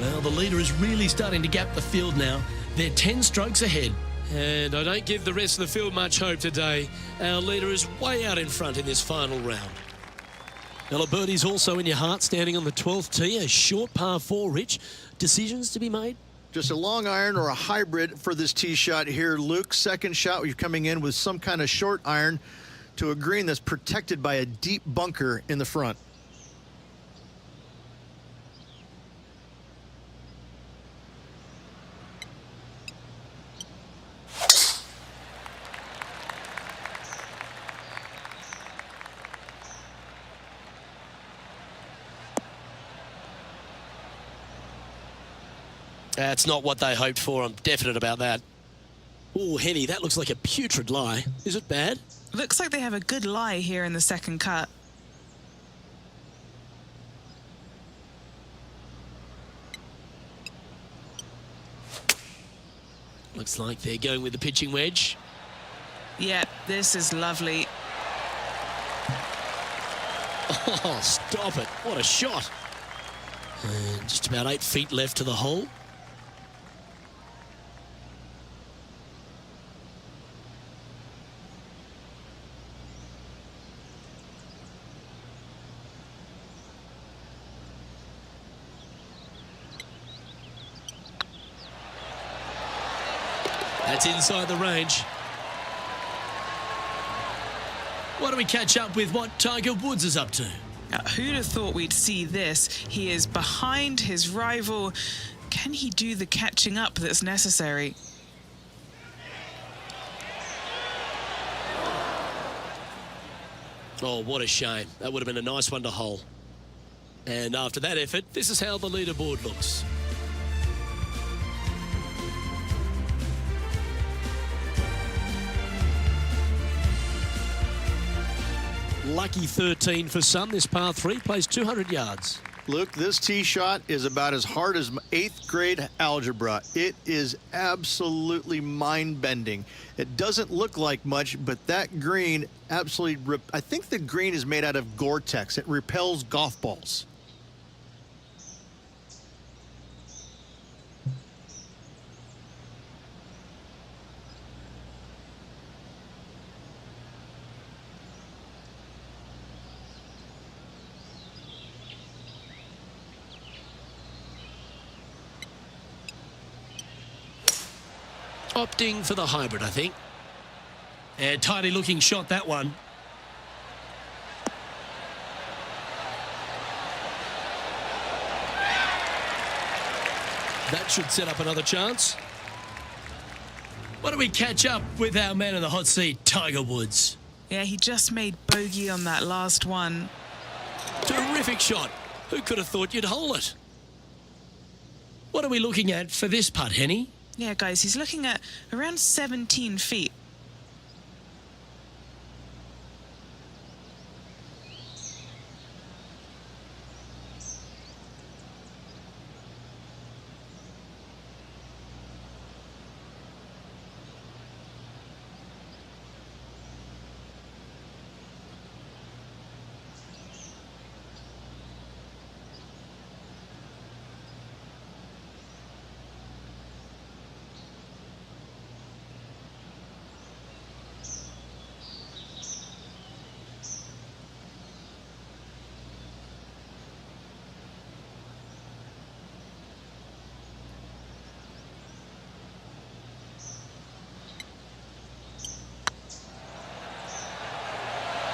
Well, the leader is really starting to gap the field now. They're 10 strokes ahead. And I don't give the rest of the field much hope today. Our leader is way out in front in this final round. Now, a birdie's also in your heart, standing on the 12th tee, a short par 4, Rich. Decisions to be made? Just a long iron or a hybrid for this tee shot here, Luke. Second shot, you're coming in with some kind of short iron to a green that's protected by a deep bunker in the front. That's not what they hoped for. I'm definite about that. Oh, Henny, that looks like a putrid lie. Is it bad? Looks like they have a good lie here in the second cut. Looks like they're going with the pitching wedge. Yeah, this is lovely. Oh, stop it. What a shot. And just about 8 feet left to the hole. That's inside the range. Why don't we catch up with what Tiger Woods is up to? Who'd have thought we'd see this? He is behind his rival. Can he do the catching up that's necessary? Oh, what a shame. That would have been a nice one to hole. And after that effort, this is how the leaderboard looks. Lucky 13 for some. This par 3 plays 200 yards. Luke, this tee shot is about as hard as 8th grade algebra. It is absolutely mind-bending. It doesn't look like much, but that green absolutely, I think the green is made out of Gore-Tex. It repels golf balls. Opting for the hybrid, I think. And tidy looking shot, that one. That should set up another chance. Why don't we catch up with our man in the hot seat, Tiger Woods? Yeah, he just made bogey on that last one. Terrific shot. Who could have thought you'd hole it? What are we looking at for this putt, Henny? Yeah, guys, he's looking at around 17 feet.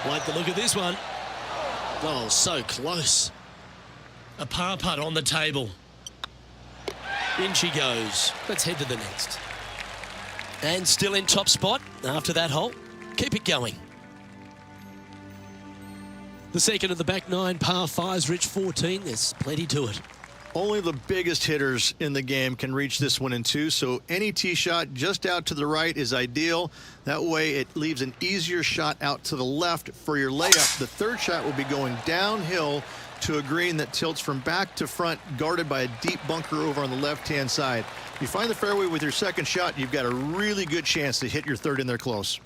Like the look of this one. Oh, so close. A par putt on the table. In she goes. Let's head to the next. And still in top spot after that hole. Keep it going. The second of the back nine, par fives, Rich 14. There's plenty to it. Only the biggest hitters in the game can reach this one in two, so any tee shot just out to the right is ideal. That way it leaves an easier shot out to the left for your layup. The third shot will be going downhill to a green that tilts from back to front, guarded by a deep bunker over on the left-hand side. If you find the fairway with your second shot, you've got a really good chance to hit your third in there close.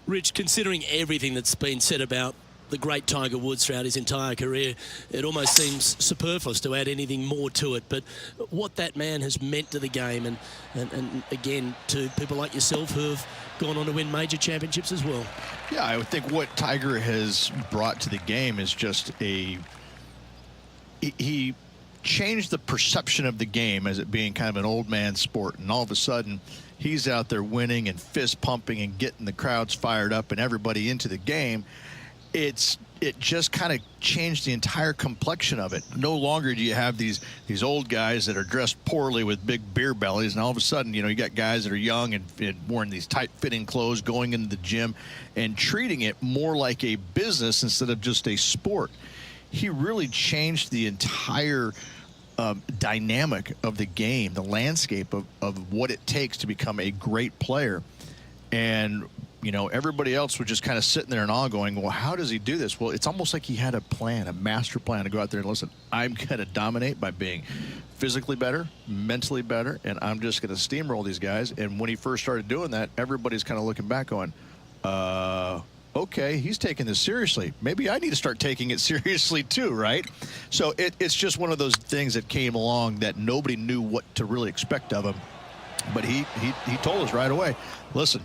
Rich, considering everything that's been said about the great Tiger Woods throughout his entire career, it almost seems superfluous to add anything more to it. But what that man has meant to the game, and again to people like yourself who have gone on to win major championships as well. Yeah, I would think what Tiger has brought to the game is just he changed the perception of the game as it being kind of an old man sport, and all of a sudden he's out there winning and fist pumping and getting the crowds fired up and everybody into the game. It just kind of changed the entire complexion of it. No longer do you have these old guys that are dressed poorly with big beer bellies, and all of a sudden, you got guys that are young and wearing these tight-fitting clothes, going into the gym and treating it more like a business instead of just a sport. He really changed the entire dynamic of the game, the landscape of what it takes to become a great player. And everybody else was just kind of sitting there in awe going, well, how does he do this? Well, it's almost like he had a plan, a master plan to go out there and listen, I'm going to dominate by being physically better, mentally better, and I'm just going to steamroll these guys. And when he first started doing that, everybody's kind of looking back going, okay, he's taking this seriously. Maybe I need to start taking it seriously too, right? So it's just one of those things that came along that nobody knew what to really expect of him. But he told us right away, listen,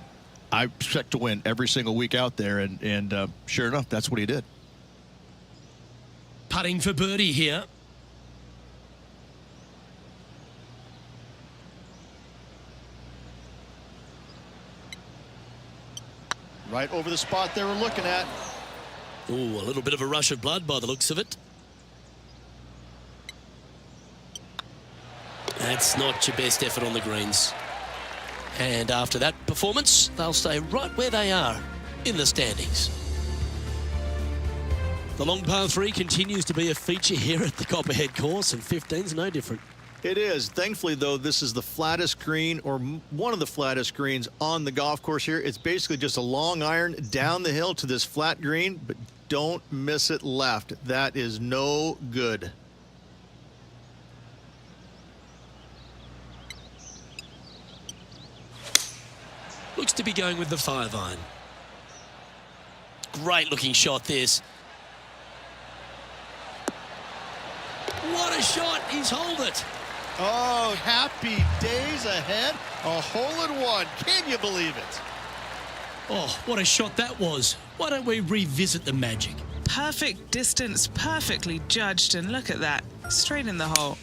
I expect to win every single week out there, and sure enough, that's what he did. Putting for birdie here. Right over the spot they were looking at. Ooh, a little bit of a rush of blood by the looks of it. That's not your best effort on the greens. And after that performance, they'll stay right where they are in the standings. The long par 3 continues to be a feature here at the Copperhead course, and 15's no different. It is. Thankfully, though, this is the flattest green, or one of the flattest greens on the golf course here. It's basically just a long iron down the hill to this flat green, but don't miss it left. That is no good. Looks to be going with the 5-iron. Great looking shot, this. What a shot. He's holed it. Oh, happy days ahead. A hole-in-one. Can you believe it? Oh, what a shot that was. Why don't we revisit the magic? Perfect distance, perfectly judged, and look at that. Straight in the hole.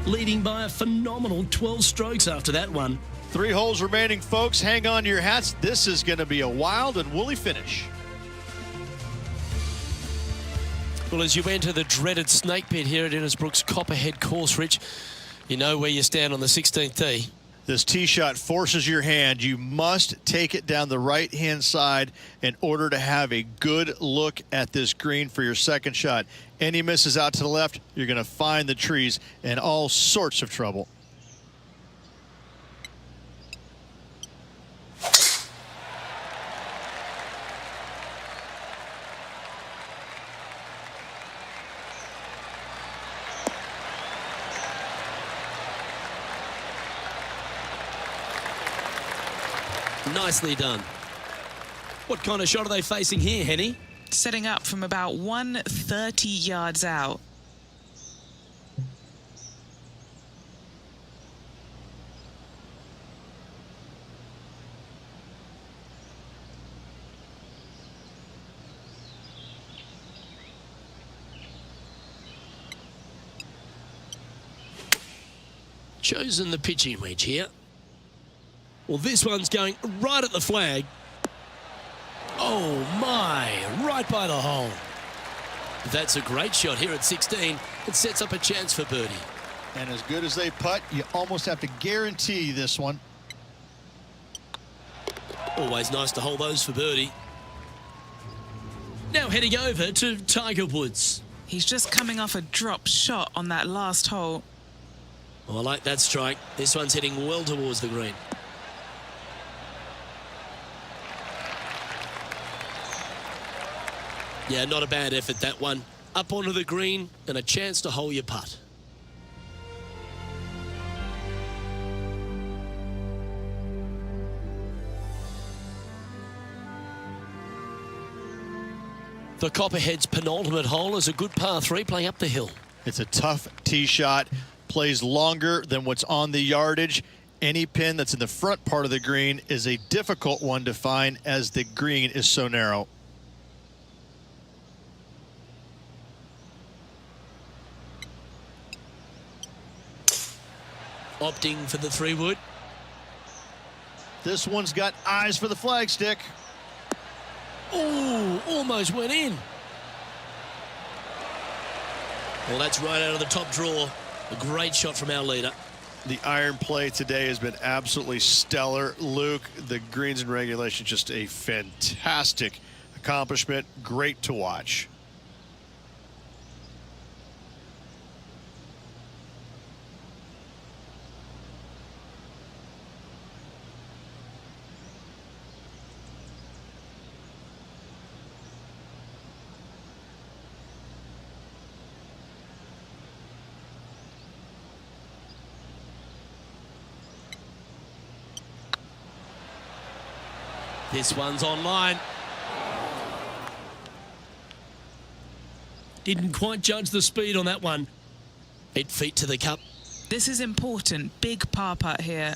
Leading by a phenomenal 12 strokes after that one. 3 holes remaining, folks. Hang on to your hats. This is going to be a wild and woolly finish. Well, as you enter the dreaded snake pit here at Innisbrook's Copperhead course, Rich, you know where you stand on the 16th tee. This tee shot forces your hand. You must take it down the right-hand side in order to have a good look at this green for your second shot. Any misses out to the left, you're going to find the trees in all sorts of trouble. Nicely done. What kind of shot are they facing here, Henny? Setting up from about 130 yards out. Chosen the pitching wedge here. Well, this one's going right at the flag. Oh, my. Right by the hole. That's a great shot here at 16. It sets up a chance for birdie. And as good as they putt, you almost have to guarantee this one. Always nice to hold those for birdie. Now heading over to Tiger Woods. He's just coming off a drop shot on that last hole. Oh, I like that strike. This one's heading well towards the green. Yeah, not a bad effort, that one. Up onto the green and a chance to hole your putt. The Copperhead's penultimate hole is a good par 3 playing up the hill. It's a tough tee shot, plays longer than what's on the yardage. Any pin that's in the front part of the green is a difficult one to find as the green is so narrow. Opting for the 3-wood. This one's got eyes for the flagstick. Oh, almost went in. Well, that's right out of the top draw. A great shot from our leader. The iron play today has been absolutely stellar. Luke, the greens in regulation, just a fantastic accomplishment. Great to watch. This one's online. Didn't quite judge the speed on that one. 8 feet to the cup. This is important. Big par putt here.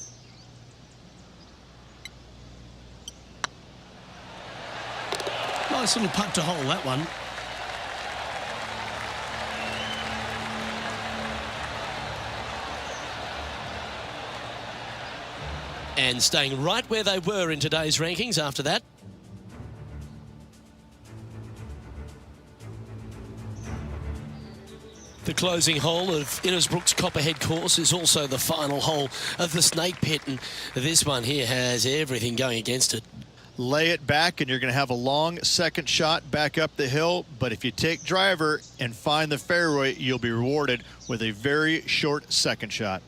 Nice little putt to hole, that one. And staying right where they were in today's rankings after that. The closing hole of Innisbrook's Copperhead course is also the final hole of the snake pit, and this one here has everything going against it. lay it back, and you're going to have a long second shot back up the hill. But if you take driver and find the fairway, you'll be rewarded with a very short second shot.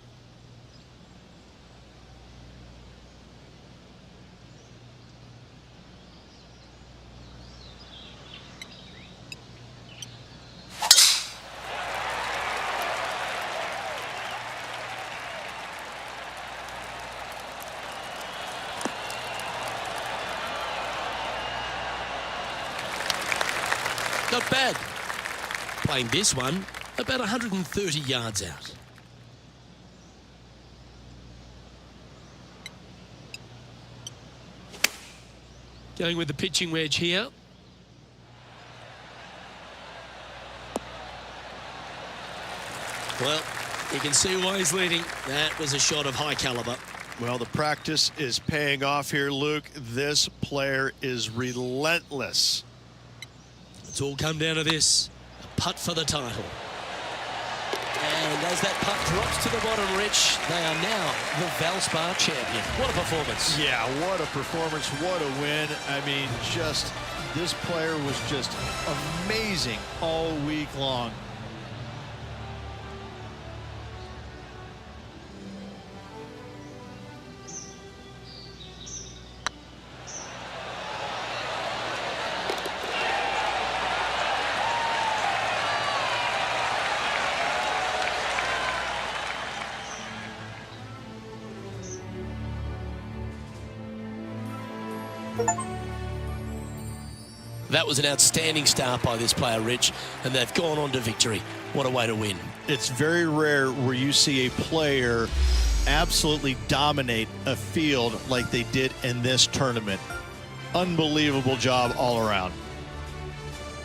Not bad. Playing this one about 130 yards out. Going with the pitching wedge here. Well, you can see why he's leading. That was a shot of high caliber. Well, the practice is paying off here, Luke. This player is relentless. It's all come down to this. A putt for the title. And as that putt drops to the bottom, Rich, they are now the Valspar champion. What a performance. Yeah, what a performance. What a win. I mean, just this player was just amazing all week long. That was an outstanding start by this player, Rich, and they've gone on to victory. What a way to win. It's very rare where you see a player absolutely dominate a field like they did in this tournament. Unbelievable job all around.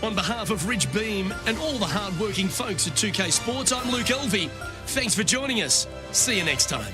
On behalf of Rich Beem and all the hard-working folks at 2K Sports, I'm Luke Elvey. Thanks for joining us. See you next time.